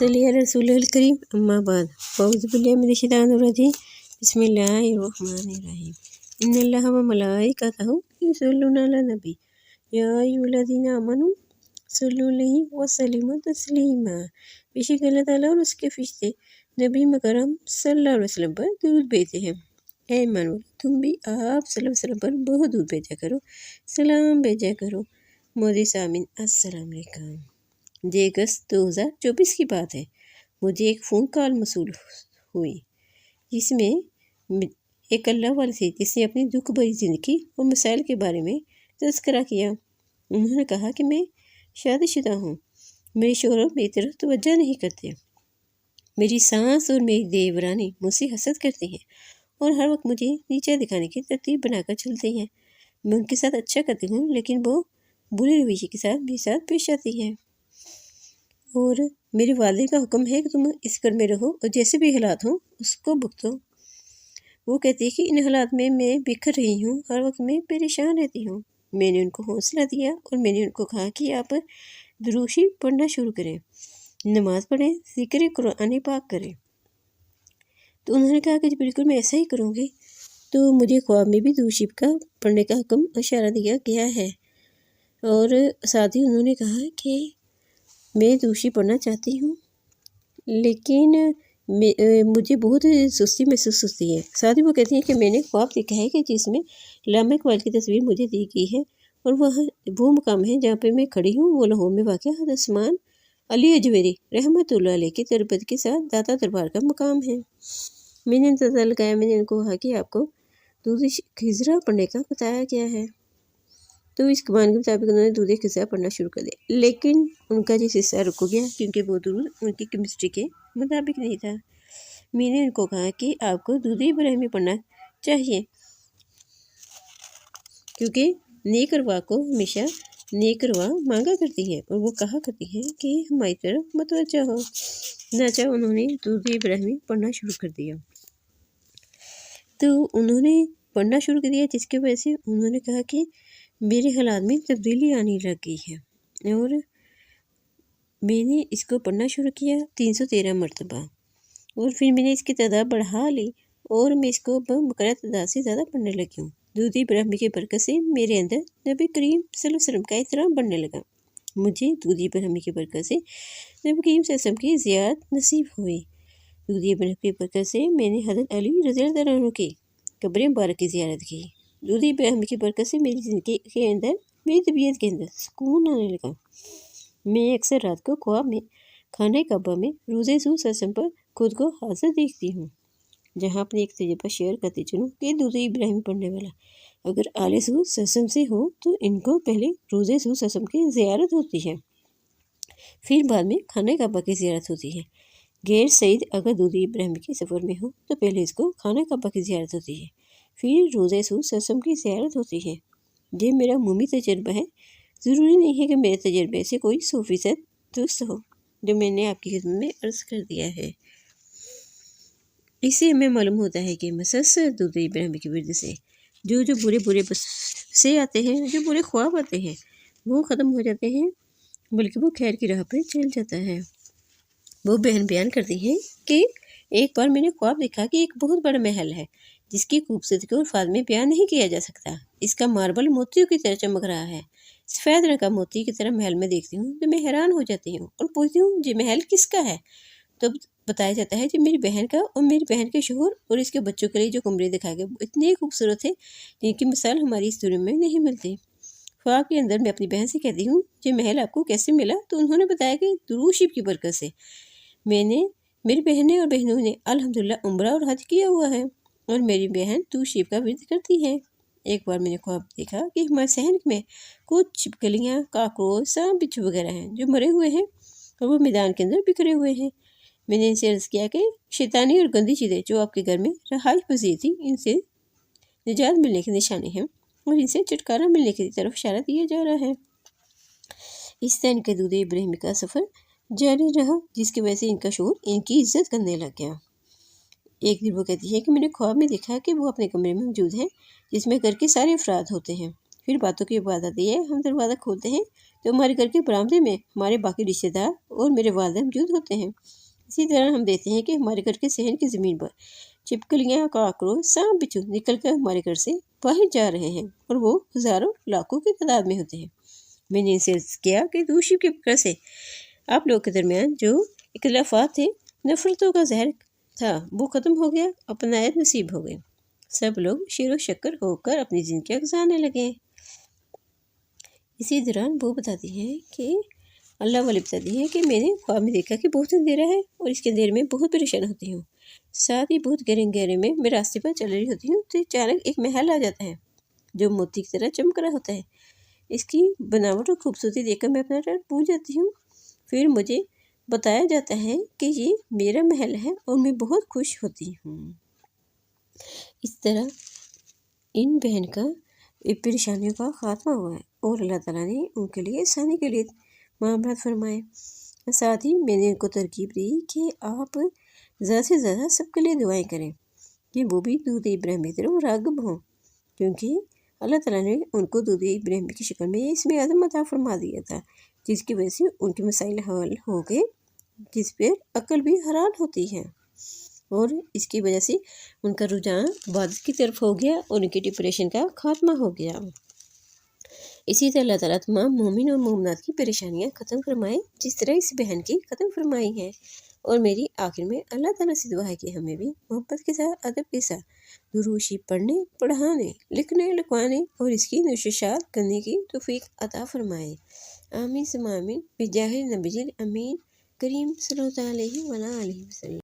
सल्ली अला रसूलिल करीम अम्मा बाद औज़ु बिल्लाहि मिनश शैतानिर रजीम बिस्मिल्लाहिर रहमानिर रहीम इन्नल्लाहा व मलाइकतहु युसल्लूना अलन नबी या अय्युहल्लज़ीना आमनू सल्लु अलैहि व सल्लिमू तस्लीमा। बेशक अल्लाह ताला और उसके फरिश्ते नबी मुकर्रम सल्लल्लाहु अलैहि वसल्लम पर दुरूद भेजते हैं। ऐ ईमान वालों, तुम भी आप सल्लल्लाहु अलैहि वसल्लम पर बहुत दुरूद भेजा करो, सलाम भेजा करो। मोदी सामीन अस्सलाम वालेकुम। 2 अगस्त 2024 की बात है। मुझे एक फ़ोन कॉल मौसूल हुई जिसमें एक अल्लाह वाले थे जिसने अपनी दुख भरी ज़िंदगी और मसाइल के बारे में तज़किरा किया। उन्होंने कहा कि मैं शादीशुदा हूँ, मेरे शौहर मेरी तरफ तवज्जो नहीं करते, मेरी सास और मेरी देवरानी मुझसे हसद करती हैं और हर वक्त मुझे नीचा दिखाने की तरतीब बनाकर चलती हैं। मैं उनके साथ अच्छा करती हूँ लेकिन वो बुरे रवैये के साथ मेरे साथ पेश आती हैं और मेरे वालिद का हुक्म है कि तुम इस घर में रहो और जैसे भी हालात हों उसको भुगतो। वो कहती है कि इन हालात में मैं बिखर रही हूँ, हर वक्त मैं परेशान रहती हूँ। मैंने उनको हौसला दिया और मैंने उनको कहा कि आप दुरूशी पढ़ना शुरू करें, नमाज़ पढ़ें, ज़िक्र कुरान पाक करें। तो उन्होंने कहा कि बिल्कुल मैं ऐसा ही करूँगी। तो मुझे ख्वाब में भी दुरूशी का पढ़ने का हुक्म इशारा दिया गया है और साथ ही उन्होंने कहा कि मैं दुरूशी पढ़ना चाहती हूँ लेकिन मुझे बहुत सुस्ती महसूस होती है। साथ ही वो कहती हैं कि मैंने ख्वाब देखा है कि जिसमें अल्लामा इक़बाल की तस्वीर मुझे दी गई है और वो मुकाम है जहाँ पे मैं खड़ी हूँ, वो लाहौर में वाक़ है। हज़रत उस्मान अली अजमेरी रहमतुल्लाह अलैह की तरबत के साथ दाता दरबार का मुकाम है। मैंने अंदाज़ा लगाया, मैंने उनको कहा कि आपको दूध खिज़रा पढ़ने का बताया गया है। तो इस कमान के मुताबिक उन्होंने दूध खिज़रा पढ़ना शुरू कर दिया लेकिन उनका जिस हिस्सा रुक गया क्योंकि वो दूध उनकी केमिस्ट्री के मुताबिक नहीं था। मैंने उनको कहा कि आपको दूध इब्राहिमी पढ़ना चाहिए क्योंकि नेक अरवाह को हमेशा नेक अरवाह मांगा करती है और वो कहा करती है कि हमारी तरफ मतवज्जो हो। नाचा उन्होंने दूध इब्राहिमी पढ़ना शुरू कर दिया। तो उन्होंने पढ़ना शुरू कर दिया जिसकी वजह से उन्होंने कहा कि मेरे हालात में तब्दीली आने लग गई है और मैंने इसको पढ़ना शुरू किया 313 मरतबा और फिर मैंने इसकी तादाद बढ़ा ली और मैं इसको मुकर्रर तादाद से ज़्यादा पढ़ने लगी हूँ। दूध इब्राहिमी की बरकत से मेरे अंदर नबी करीम सल्लल्लाहु अलैहि वसल्लम का एहतराम बढ़ने लगा। मुझे दूध इब्राहिमी की बरकत से नबी करीम सल्लल्लाहु अलैहि वसल्लम की ज़ियारत नसीब हुई। दूध इब्राहिमी की बरकत से मैंने हज़रत अली रज़ियल्लाहु अन्हु की कब्र मुबारक की ज़ियारत की। दूध इब्राहिमी की बरकत से मेरी ज़िंदगी के अंदर, मेरी तबीयत के अंदर सुकून आने लगा। मैं अक्सर रात को ख्वाब में खाने काबा में रोज़े सल्लल्लाहु पर खुद को हाज़िर देखती हूँ, जहाँ अपनी एक तजुर्बा शेयर करती चलूँ कि दूध इब्राहिमी पढ़ने वाला अगर आले सल्लल्लाहु से हो तो इनको पहले रोज़े सल्लल्लाहु की ज़ियारत होती है, फिर बाद में खाने काबा की ज़ियारत होती है। गैर सईद अगर दूध इब्राहिमी के सफ़र में हो तो पहले इसको खाना काबा की ज़ियारत होती है, फिर रोज़े सल्लल्लाहु की ज़ियारत होती है। ये मेरा मुमी तजुर्बा है, ज़रूरी नहीं है कि मेरे तजुर्बे से कोई 100% दुरुस्त हो, जो मैंने आपकी खिदमत में अर्ज़ कर दिया है। इससे हमें मालूम होता है कि मुसलसल दूध इब्राहिमी की वजह से जो बुरे से आते हैं, जो बुरे ख्वाब आते हैं वो ख़त्म हो जाते हैं, बल्कि वो खैर की राह पर चल जाता है। वो बहन बयान करती हैं कि एक बार मैंने ख्वाब देखा कि एक बहुत बड़ा महल है जिसकी खूबसूरती को अल्फाज में बयान नहीं किया जा सकता। इसका मार्बल मोतियों की तरह चमक रहा है। सफ़ेद रंग का मोती की तरह महल में देखती हूँ तो मैं हैरान हो जाती हूँ और पूछती हूँ ये महल किसका है। तो बताया जाता है कि मेरी बहन का और मेरी बहन के शोहर और इसके बच्चों के लिए जो कमरे दिखाए गए इतने खूबसूरत थे जिनकी मिसाल हमारी इस दुनिया में नहीं मिलती। ख्वाब के अंदर मैं अपनी बहन से कहती हूँ ये महल आपको कैसे मिला, तो उन्होंने बताया कि दुरूद शरीफ की बरकत से। मेरी बहनें और बहनों ने अल्हम्दुलिल्लाह उम्रा और हज किया हुआ है और मेरी बहन दुरूद शरीफ का विर्द करती है। एक बार मैंने ख्वाब देखा कि हमारे सहन में कुछ छिपकलियाँ, काकरोच, सांप बिच्छू वगैरह हैं जो मरे हुए हैं और वो मैदान के अंदर बिखरे हुए हैं। मैंने इनसे अर्ज़ किया कि शैतानी और गंदी चीज़ें जो आपके घर में रहाइश पज़ीर थी, इनसे निजात मिलने की निशानी है और इनसे छुटकारा मिलने की तरफ इशारा दिया जा रहा है। इस तरह इनके दूध इब्राहिमी का सफ़र जारी रहा जिसकी वजह से इनका शोहर इनकी इज्जत करने लग गया। एक दिन वो कहती है कि मैंने ख्वाब में देखा कि वो अपने कमरे में मौजूद है जिसमें घर के सारे अफराद होते हैं پھر باتوں کی بات آتی ہے، ہم دروازہ کھولتے ہیں تو ہمارے گھر کے برآمدے میں ہمارے باقی رشتے دار اور میرے والدین موجود ہوتے ہیں۔ اسی طرح ہم دیکھتے ہیں کہ ہمارے گھر کے صحن کی زمین پر چھپکلیاں، کاکروچ، سانپ بچھو نکل کر ہمارے گھر سے باہر جا رہے ہیں اور وہ ہزاروں لاکھوں کی تعداد میں ہوتے ہیں۔ میں نے ان سے عرض کیا کہ دوشی کی فکر سے آپ لوگوں کے درمیان جو اختلافات تھے، نفرتوں کا زہر تھا، وہ ختم ہو گیا، اپنائیت نصیب ہو گئے۔ سب لوگ شیر و شکر ہو کر اپنی زندگیاں گزارنے لگے۔ اسی دوران وہ بتاتی ہے کہ اللہ والی بتاتی ہے کہ میں نے خواب میں دیکھا کہ بہت اندھیرا ہے اور اس کے اندھیرے میں بہت پریشان ہوتی ہوں، ساتھ ہی بہت گہرے میں راستے پر چل رہی ہوتی ہوں تو اچانک ایک محل آ جاتا ہے جو موتی کی طرح چمک رہا ہوتا ہے۔ اس کی بناوٹ اور خوبصورتی دیکھ کر میں اپنا ڈر بھول جاتی ہوں۔ پھر مجھے بتایا جاتا ہے کہ یہ میرا محل ہے اور میں بہت خوش ہوتی ہوں۔ اس طرح ان بہن کا پریشانیوں کا خاتمہ ہوا ہے اور اللہ تعالیٰ نے ان کے لیے آسانی کے لیے معاملات فرمائے۔ ساتھ ہی میں نے ان کو ترغیب دی کہ آپ زیادہ سے زیادہ سب کے لیے دعائیں کریں کہ وہ بھی دودھ ابراہیمی کی طرف راغب ہوں، کیونکہ اللہ تعالیٰ نے ان کو دودھ ابراہیمی کی شکل میں اسم اعظم عطا فرما دیا تھا، جس کی وجہ سے ان کے مسائل حل ہو گئے، جس پر عقل بھی حیران ہوتی ہے، اور اس کی وجہ سے ان کا رجحان عبادت کی طرف ہو گیا اور ان کی ڈپریشن کا خاتمہ ہو گیا۔ اسی طرح اللہ تعالیٰ تمام مومن اور مومنات کی پریشانیاں ختم فرمائے جس طرح اس بہن کی ختم فرمائی ہے۔ اور میری آخر میں اللہ تعالیٰ سے دعا ہے کہ ہمیں بھی محبت کے ساتھ، ادب کے ساتھ درود شریف پڑھنے، پڑھانے، لکھنے، لکھوانے اور اس کی نشر و اشاعت کرنے کی توفیق عطا فرمائے۔ آمین ثم آمین بجاہ نبی الامین کریم صلی اللہ علیہ وسلم۔